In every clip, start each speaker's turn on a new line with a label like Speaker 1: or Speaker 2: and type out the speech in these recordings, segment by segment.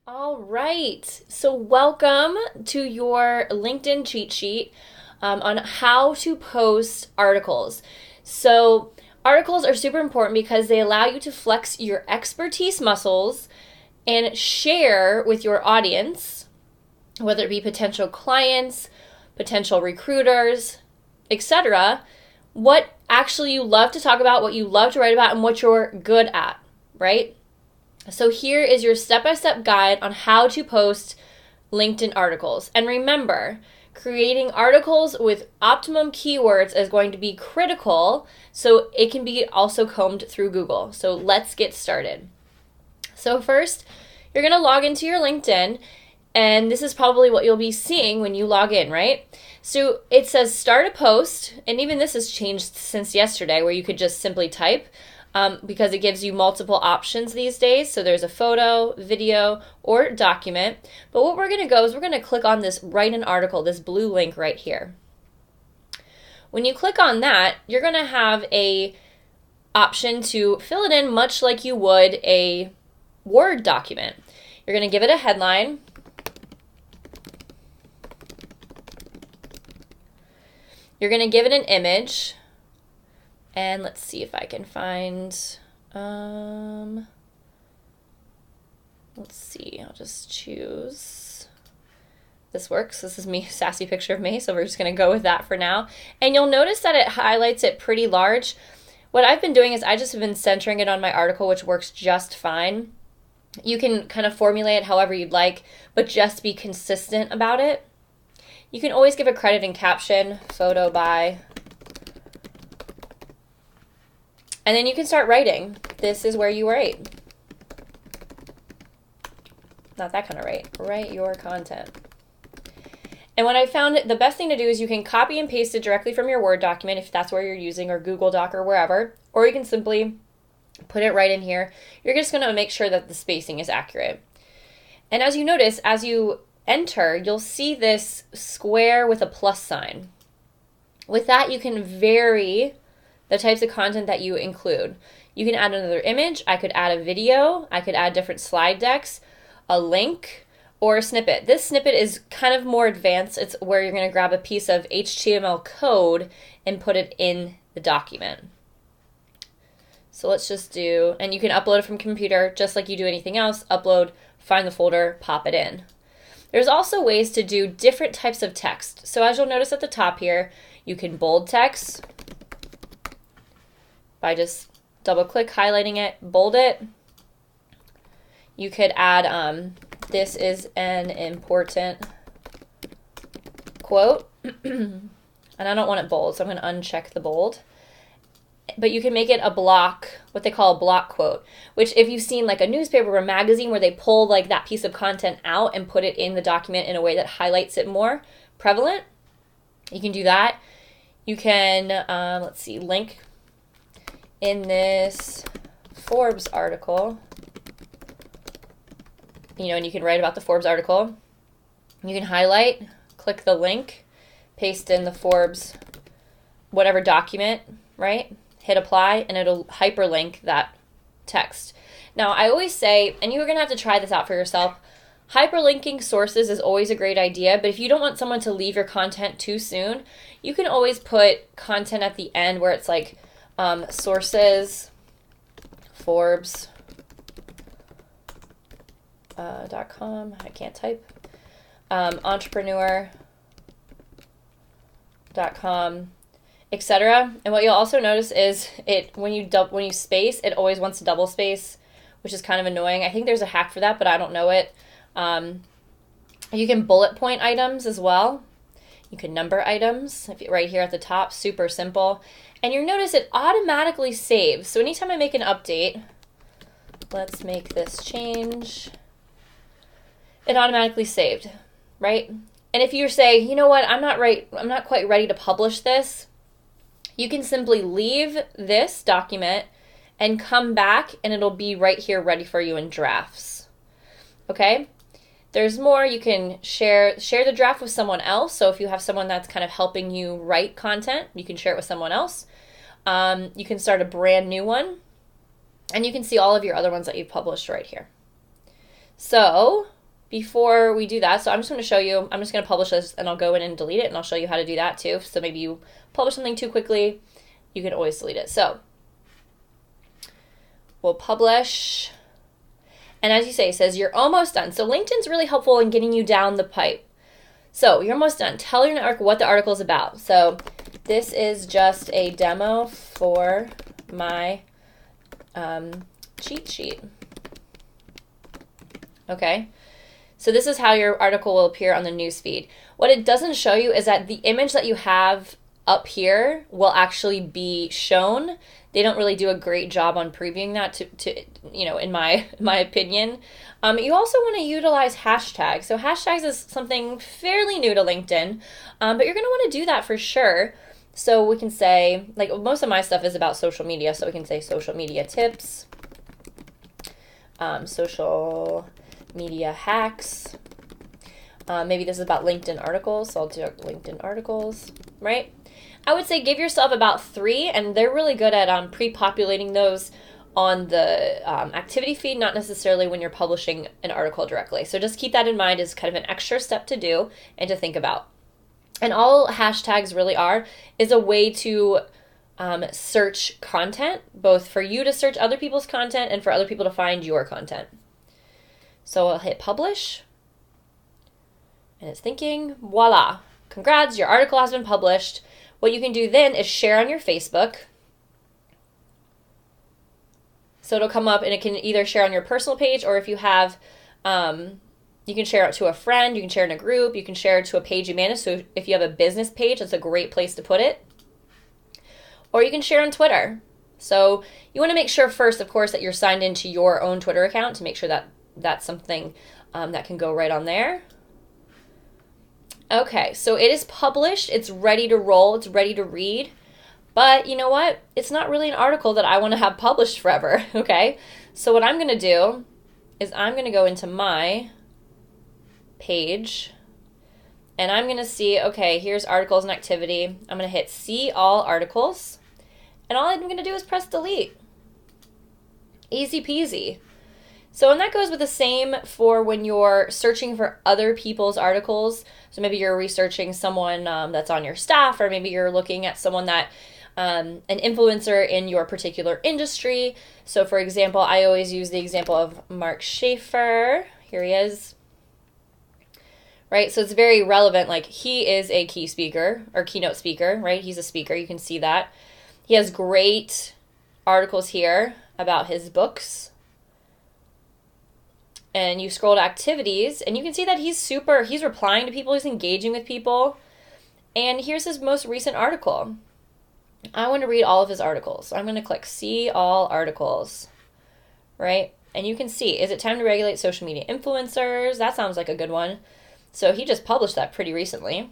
Speaker 1: All right. So, welcome to your LinkedIn cheat sheet on how to post articles. So, articles are super important because they allow you to flex your expertise muscles and share with your audience, whether it be potential clients, potential recruiters, etc., what actually you love to talk about, what you love to write about, and what you're good at, right? So here is your step-by-step guide on how to post LinkedIn articles. And remember, creating articles with optimum keywords is going to be critical so it can be also combed through Google. So let's get started. So first, you're going to log into your LinkedIn, and this is probably what you'll be seeing when you log in, right? So it says start a post, and even this has changed since yesterday where you could just simply type. Because it gives you multiple options these days. So there's a photo, video, or document. But what we're going to go is we're going to click on this write an article, this blue link right here. When you click on that, you're going to have a option to fill it in much like you would a Word document. You're going to give it a headline. You're going to give it an image. And let's see if I can find, let's see, I'll just choose. This works. This is me, sassy picture of me, so we're just going to go with that for now. And you'll notice that it highlights it pretty large. What I've been doing is I just have been centering it on my article, which works just fine. You can kind of formulate it however you'd like, but just be consistent about it. You can always give a credit and caption, photo by. And then you can start writing. This is where you write. Not that kind of write. Write your content. And what I found the best thing to do is you can copy and paste it directly from your Word document if that's where you're using, or Google Doc or wherever. Or you can simply put it right in here. You're just going to make sure that the spacing is accurate. And as you notice, as you enter, you'll see this square with a plus sign. With that, you can vary the types of content that you include. You can add another image. I could add a video. I could add different slide decks, a link, or a snippet. This snippet is kind of more advanced. It's where you're going to grab a piece of HTML code and put it in the document. So let's just do, and you can upload it from computer just like you do anything else. Upload, find the folder, pop it in. There's also ways to do different types of text. So as you'll notice at the top here, you can bold text by just double click, highlighting it, bold it. You could add, this is an important quote. And I don't want it bold, so I'm going to uncheck the bold. But you can make it a block, what they call a block quote, which if you've seen like a newspaper or a magazine where they pull like that piece of content out and put it in the document in a way that highlights it more prevalent, you can do that. You can, let's see, link in this Forbes article, and you can write about the Forbes article. You can highlight, click the link, paste in the Forbes, whatever document, right? Hit apply, and it'll hyperlink that text. Now, I always say, and you're going to have to try this out for yourself, hyperlinking sources is always a great idea, but if you don't want someone to leave your content too soon, you can always put content at the end where it's like, sources, Forbes.com, I can't type, entrepreneur.com, etc. And what you'll also notice is when you space, it always wants to double space, which is kind of annoying. I think there's a hack for that, but I don't know it. You can bullet point items as well. You can number items right here at the top, super simple. And you'll notice it automatically saves. So anytime I make an update, let's make this change, it automatically saved, right? And if you say, you know what, I'm not quite ready to publish this, you can simply leave this document and come back and it'll be right here ready for you in drafts. Okay? There's more. You can share the draft with someone else. So if you have someone that's kind of helping you write content, you can share it with someone else. You can start a brand new one. And you can see all of your other ones that you've published right here. So before we do that, so I'm just going to show you, I'm just going to publish this and I'll go in and delete it, and I'll show you how to do that too. So maybe you publish something too quickly, you can always delete it. So we'll publish, and as you say, it says you're almost done. So LinkedIn's really helpful in getting you down the pipe. So you're almost done. Tell your network what the article is about. So this is just a demo for my cheat sheet. Okay, so this is how your article will appear on the newsfeed. What it doesn't show you is that the image that you have up here will actually be shown. They don't really do a great job on previewing that to you know, in my opinion. You also want to utilize hashtags. So hashtags is something fairly new to LinkedIn, but you're going to want to do that for sure. So we can say, like, most of my stuff is about social media, so we can say social media tips, social media hacks. Maybe this is about LinkedIn articles, so I'll do LinkedIn articles, right? I would say give yourself about 3, and they're really good at pre-populating those on the activity feed, not necessarily when you're publishing an article directly. So just keep that in mind as kind of an extra step to do and to think about. And all hashtags really are is a way to search content, both for you to search other people's content and for other people to find your content. So I'll hit publish, and it's thinking, voila, congrats, your article has been published. What you can do then is share on your Facebook. So it'll come up and it can either share on your personal page, or if you have, you can share it to a friend, you can share it in a group, you can share it to a page you manage. So if you have a business page, that's a great place to put it. Or you can share on Twitter. So you want to make sure first, of course, that you're signed into your own Twitter account to make sure that that's something that can go right on there. Okay, so it is published, it's ready to roll, it's ready to read, but you know what? It's not really an article that I want to have published forever, okay? So what I'm going to do is I'm going to go into my page, and I'm going to see, okay, here's articles and activity. I'm going to hit see all articles, and all I'm going to do is press delete. Easy peasy. So, and that goes with the same for when you're searching for other people's articles. So maybe you're researching someone that's on your staff, or maybe you're looking at someone that, an influencer in your particular industry. So for example, I always use the example of Mark Schaefer. Here he is. Right, so it's very relevant. Like, he is a key speaker or keynote speaker, right? He's a speaker, you can see that. He has great articles here about his books. And you scroll to activities, and you can see that he's replying to people, he's engaging with people. And here's his most recent article. I want to read all of his articles. So I'm going to click see all articles, right? And you can see, is it time to regulate social media influencers? That sounds like a good one. So he just published that pretty recently.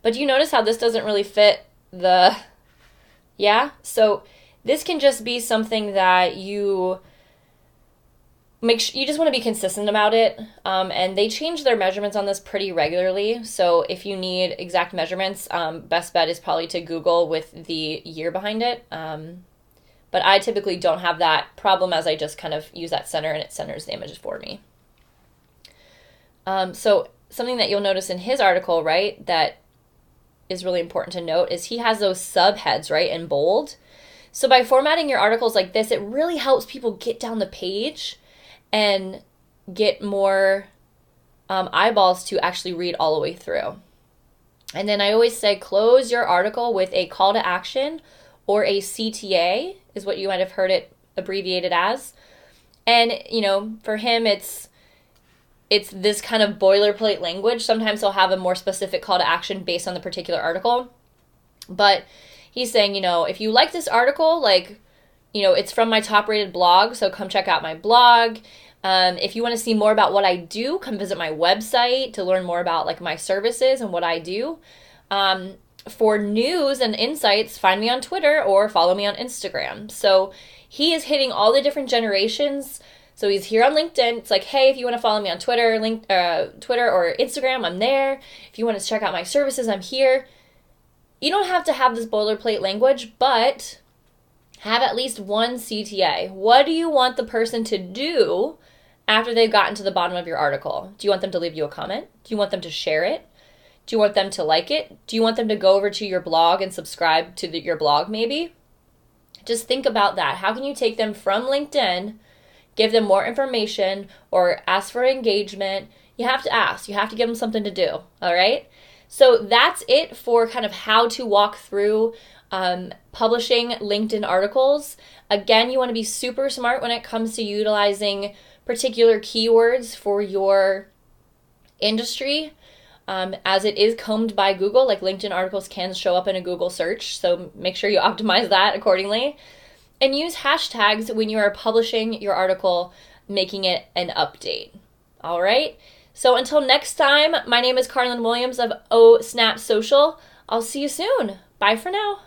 Speaker 1: But do you notice how this doesn't really fit the, yeah? So this can just be something that you you just want to be consistent about it, and they change their measurements on this pretty regularly. So if you need exact measurements, best bet is probably to Google with the year behind it. But I typically don't have that problem, as I just kind of use that center and it centers the images for me. So something that you'll notice in his article, right, that is really important to note is he has those subheads, right, in bold. So by formatting your articles like this, it really helps people get down the page and get more eyeballs to actually read all the way through. And then I always say close your article with a call to action, or a CTA is what you might have heard it abbreviated as. And, you know, for him, it's this kind of boilerplate language. Sometimes he'll have a more specific call to action based on the particular article. But he's saying, you know, if you like this article, like, you know, it's from my top rated blog, so come check out my blog. If you want to see more about what I do, come visit my website to learn more about like my services and what I do. For news and insights, find me on Twitter or follow me on Instagram. So he is hitting all the different generations. So he's here on LinkedIn. It's like, hey, if you want to follow me on Twitter, Twitter or Instagram, I'm there. If you want to check out my services, I'm here. You don't have to have this boilerplate language, but have at least one CTA. What do you want the person to do after they've gotten to the bottom of your article? Do you want them to leave you a comment? Do you want them to share it? Do you want them to like it? Do you want them to go over to your blog and subscribe to your blog maybe? Just think about that. How can you take them from LinkedIn, give them more information, or ask for engagement? You have to ask. You have to give them something to do, all right? So that's it for kind of how to walk through publishing LinkedIn articles. Again, you want to be super smart when it comes to utilizing particular keywords for your industry. As it is combed by Google, like LinkedIn articles can show up in a Google search, so make sure you optimize that accordingly. And use hashtags when you are publishing your article, making it an update. All right? So until next time, my name is Carlin Williams of Oh Snap Social. I'll see you soon. Bye for now.